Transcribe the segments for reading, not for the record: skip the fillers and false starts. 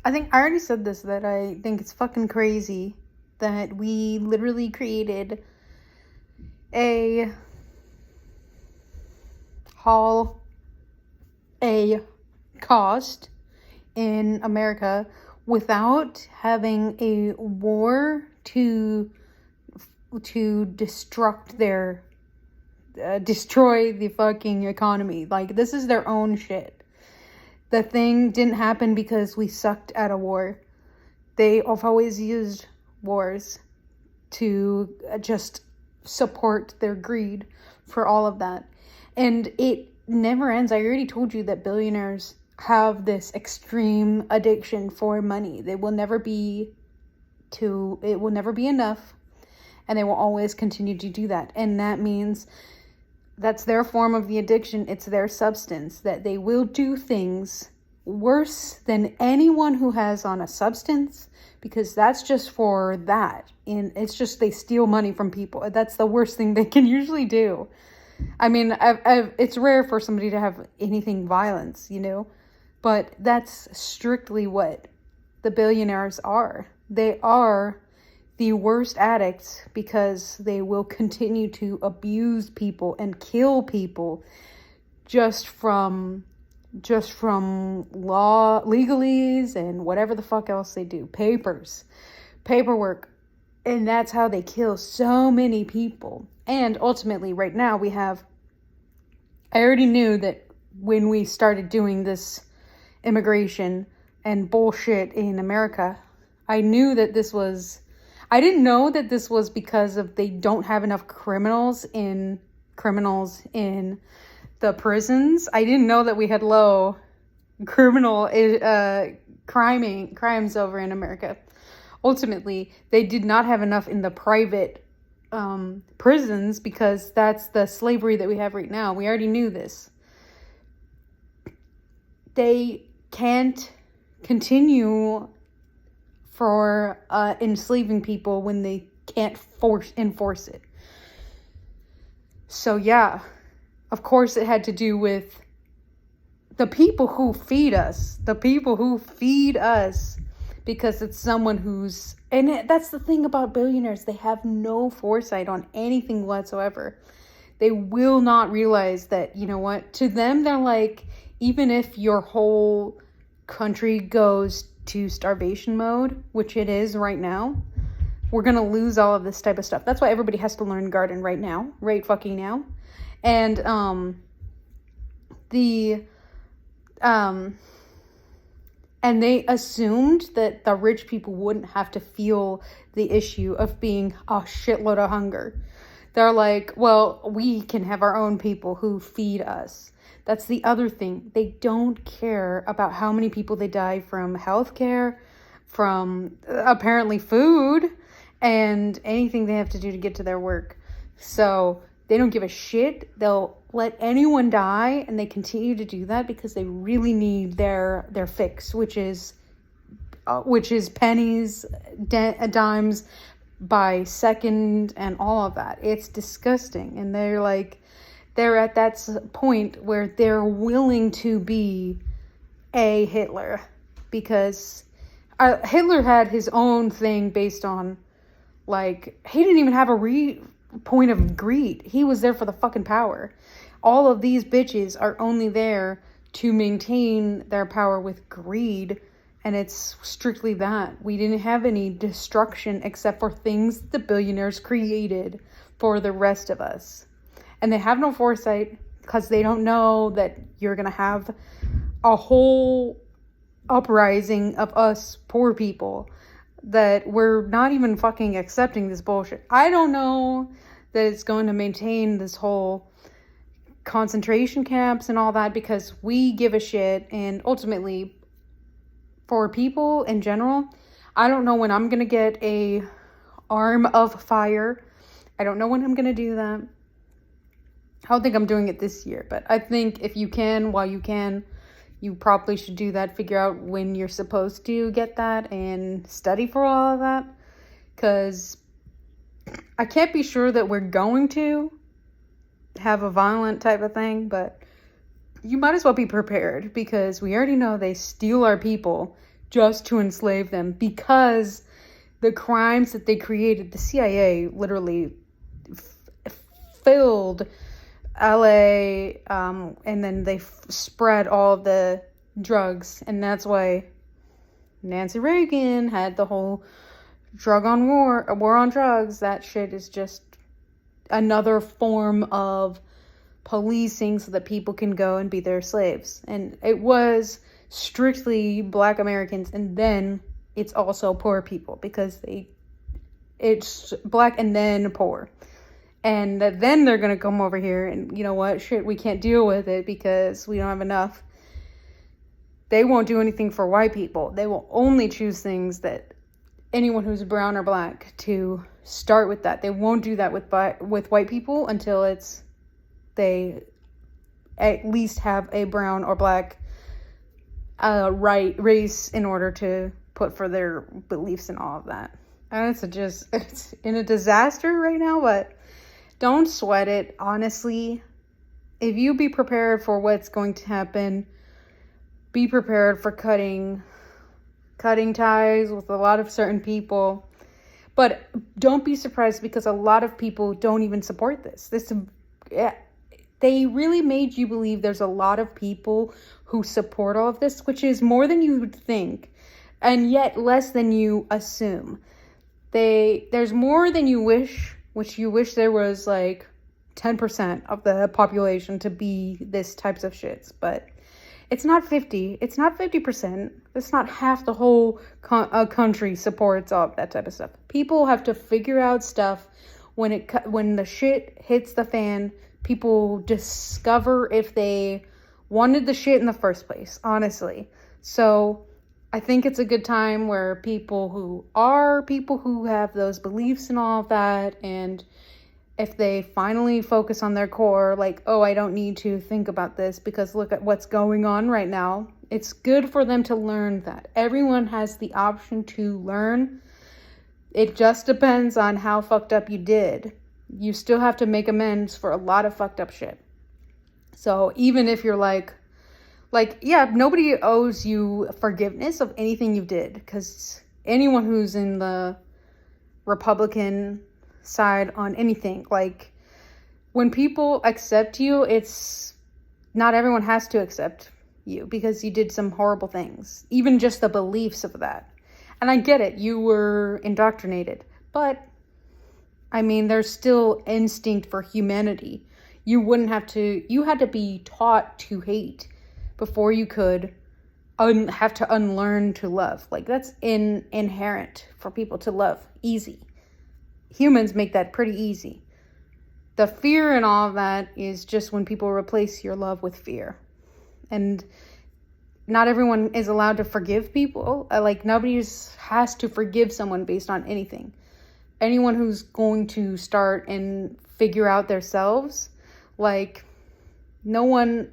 I think I already said this, that I think it's fucking crazy that we literally created a cost in America without having a war to destroy the fucking economy. Like, this is their own shit. The thing didn't happen because we sucked at a war. They have always used wars to just support their greed for all of that. And it never ends. I already told you that billionaires have this extreme addiction for money. It will never be enough, and they will always continue to do that. And that means that's their form of the addiction. It's their substance, that they will do things worse than anyone who has on a substance, because that's just for that. And it's just, they steal money from people. That's the worst thing they can usually do. I mean, it's rare for somebody to have anything violence, but that's strictly what the billionaires are. They are the worst addicts because they will continue to abuse people and kill people just from legalese and whatever the fuck else they do. Paperwork. And that's how they kill so many people. And ultimately, right now, I already knew that when we started doing this immigration and bullshit in America, I didn't know that this was because of they don't have enough criminals in the prisons. I didn't know that we had low criminal crimes over in America. Ultimately, they did not have enough in the private prisons, because that's the slavery that we have right now. We already knew this. They can't continue for enslaving people when they can't enforce it. So yeah, of course it had to do with the people who feed us. Because it's someone that's the thing about billionaires. They have no foresight on anything whatsoever. They will not realize that, to them, they're like, even if your whole country goes to starvation mode, which it is right now, we're going to lose all of this type of stuff. That's why everybody has to learn garden right now, right fucking now. And, and they assumed that the rich people wouldn't have to feel the issue of being a shitload of hunger. They're like, well, we can have our own people who feed us. That's the other thing. They don't care about how many people they die from healthcare, from apparently food, and anything they have to do to get to their work. So they don't give a shit. They'll let anyone die, and they continue to do that because they really need their fix, which is pennies, dimes by second, and all of that. It's disgusting. And they're at that point where they're willing to be a Hitler, because Hitler had his own thing based on, he didn't even have a point of greed. He was there for the fucking power. All of these bitches are only there to maintain their power with greed, and it's strictly that. We didn't have any destruction except for things the billionaires created for the rest of us. And they have no foresight because they don't know that you're going to have a whole uprising of us poor people, that we're not even fucking accepting this bullshit. I don't know that it's going to maintain this whole concentration camps and all that, because we give a shit. And ultimately, for people in general, I don't know when I'm going to get a arm of fire. I don't know when I'm going to do that. I don't think I'm doing it this year, but I think if you can, while you can, you probably should do that. Figure out when you're supposed to get that and study for all of that. Because I can't be sure that we're going to have a violent type of thing, but you might as well be prepared, because we already know they steal our people just to enslave them, because the crimes that they created, the CIA literally filled LA, and then they spread all the drugs, and that's why Nancy Reagan had the whole war on drugs. That shit is just another form of policing so that people can go and be their slaves. And it was strictly Black Americans, and then it's also poor people, because it's Black and then poor. And then they're going to come over here and, you know what, shit, we can't deal with it because we don't have enough. They won't do anything for white people. They will only choose things that anyone who's brown or Black to start with that. They won't do that with white people until they at least have a brown or Black race in order to put for their beliefs and all of that. And it's in a disaster right now, but don't sweat it. Honestly, if you be prepared for what's going to happen, be prepared for cutting ties with a lot of certain people. But don't be surprised, because a lot of people don't even support this. They really made you believe there's a lot of people who support all of this, which is more than you would think, and yet less than you assume. There's more than you wish, which you wish there was like 10% of the population to be this types of shits, but it's not 50. It's not 50%. It's not half the whole country supports all of that type of stuff. People have to figure out stuff when the shit hits the fan. People discover if they wanted the shit in the first place, honestly. So I think it's a good time where people who have those beliefs and all of that, and if they finally focus on their core, like, oh, I don't need to think about this because look at what's going on right now. It's good for them to learn that. Everyone has the option to learn. It just depends on how fucked up you did. You still have to make amends for a lot of fucked up shit. So even if you're like, yeah, nobody owes you forgiveness of anything you did, because anyone who's in the Republican side on anything, like, when people accept you, it's not everyone has to accept you because you did some horrible things, even just the beliefs of that. And I get it, you were indoctrinated, but I mean, there's still instinct for humanity. You had to be taught to hate before you could have to unlearn to love. Like, that's inherent for people to love. Easy. Humans make that pretty easy. The fear and all of that is just when people replace your love with fear. And not everyone is allowed to forgive people. Like, nobody has to forgive someone based on anything. Anyone who's going to start and figure out themselves, like, no one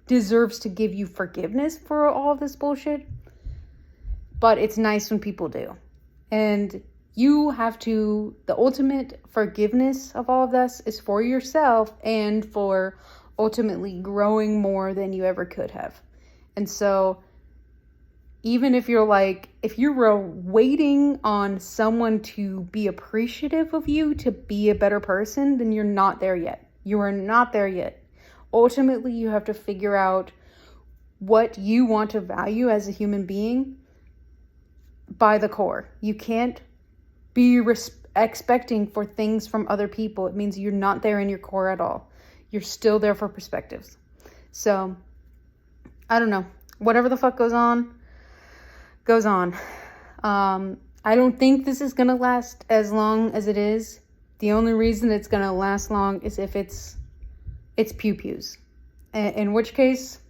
deserves to give you forgiveness for all of this bullshit. But it's nice when people do. And the ultimate forgiveness of all of this is for yourself and for ultimately growing more than you ever could have. And so even if you were waiting on someone to be appreciative of you to be a better person, then you're not there yet. You are not there yet. Ultimately, you have to figure out what you want to value as a human being by the core. You can't be expecting for things from other people. It means you're not there in your core at all. You're still there for perspectives. So, I don't know. Whatever the fuck goes on, goes on. I don't think this is going to last as long as it is. The only reason it's going to last long is if it's pew-pews. In which case,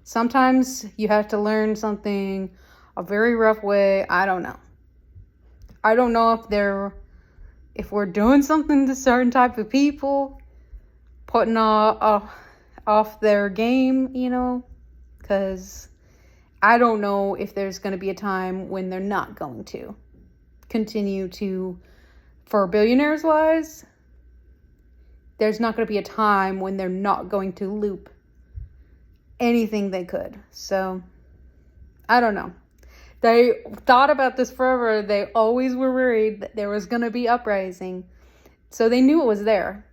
sometimes you have to learn something a very rough way. I don't know. I don't know if we're doing something to certain type of people, putting off their game, because I don't know if there's going to be a time when they're not going to continue to, for billionaires wise, there's not going to be a time when they're not going to loop anything they could. So I don't know. They thought about this forever. They always were worried that there was going to be uprising. So they knew it was there.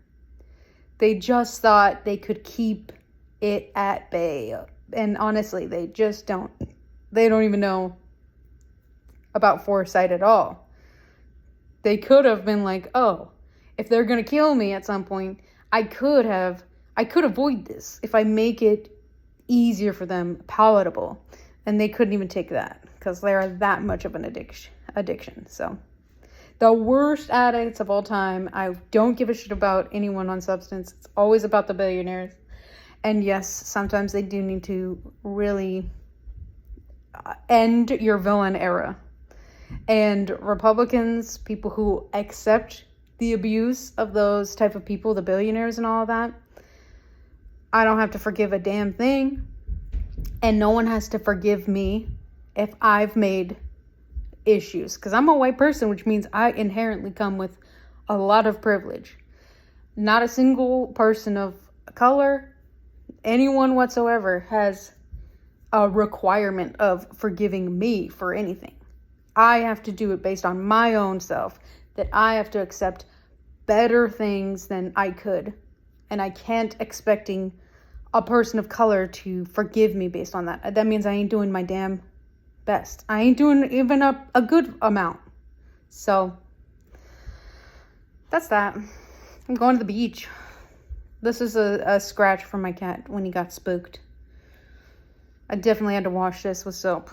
They just thought they could keep it at bay. And honestly, they just don't. They don't even know about foresight at all. They could have been like, oh, if they're going to kill me at some point, I could avoid this if I make it easier for them, palatable. And they couldn't even take that because they're that much of an addiction. So the worst addicts of all time. I don't give a shit about anyone on substance. It's always about the billionaires. And yes, sometimes they do need to really end your villain era. And Republicans, people who accept the abuse of those type of people, the billionaires and all of that, I don't have to forgive a damn thing. And no one has to forgive me if I've made issues. Because I'm a white person, which means I inherently come with a lot of privilege. Not a single person of color, anyone whatsoever, has a requirement of forgiving me for anything. I have to do it based on my own self, that I have to accept better things than I could. And I can't expecting a person of color to forgive me based on that. That means I ain't doing my damn best. I ain't doing even a good amount. So that's that. I'm going to the beach. This is a scratch from my cat when he got spooked. I definitely had to wash this with soap.